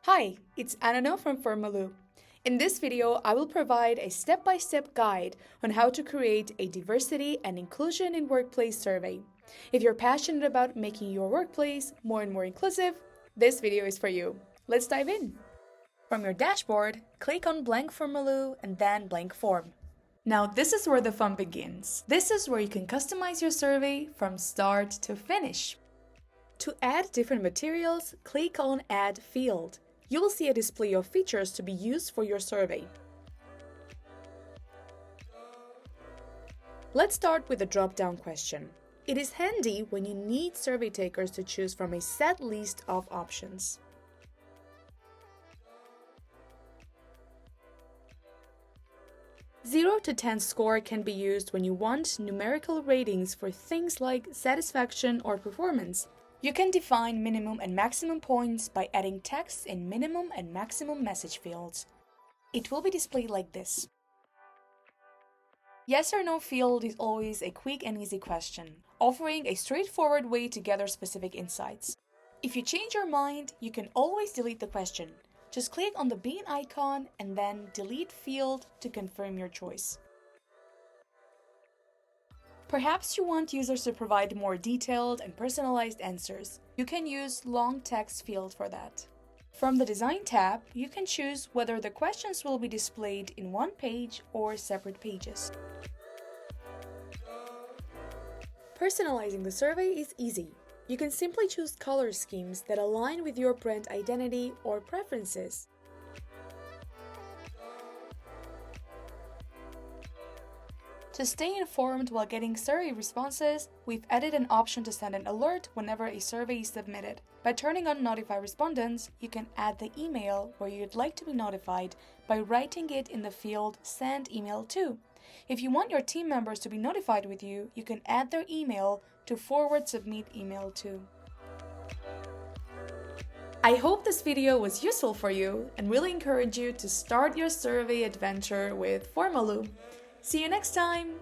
Hi, it's Anna from Formaloo. In this video, I will provide a step-by-step guide on how to create a diversity and inclusion in workplace survey. If you're passionate about making your workplace more and more inclusive, this video is for you. Let's dive in. From your dashboard, click on blank Formaloo and then blank form. Now this is where the fun begins. This is where you can customize your survey from start to finish. To add different materials, click on Add Field. You will see a display of features to be used for your survey. Let's start with the drop-down question. It is handy when you need survey takers to choose from a set list of options. Zero to 10 score can be used when you want numerical ratings for things like satisfaction or performance. You can define minimum and maximum points by adding text in minimum and maximum message fields. It will be displayed like this. Yes or no field is always a quick and easy question, offering a straightforward way to gather specific insights. If you change your mind, you can always delete the question. Just click on the bean icon and then delete field to confirm your choice. Perhaps you want users to provide more detailed and personalized answers. You can use long text field for that. From the Design tab, you can choose whether the questions will be displayed in one page or separate pages. Personalizing the survey is easy. You can simply choose color schemes that align with your brand identity or preferences. To stay informed while getting survey responses, we've added an option to send an alert whenever a survey is submitted. By turning on Notify Respondents, you can add the email where you'd like to be notified by writing it in the field Send Email To. If you want your team members to be notified with you, you can add their email to Forward Submit Email To. I hope this video was useful for you and really encourage you to start your survey adventure with Formaloo. See you next time!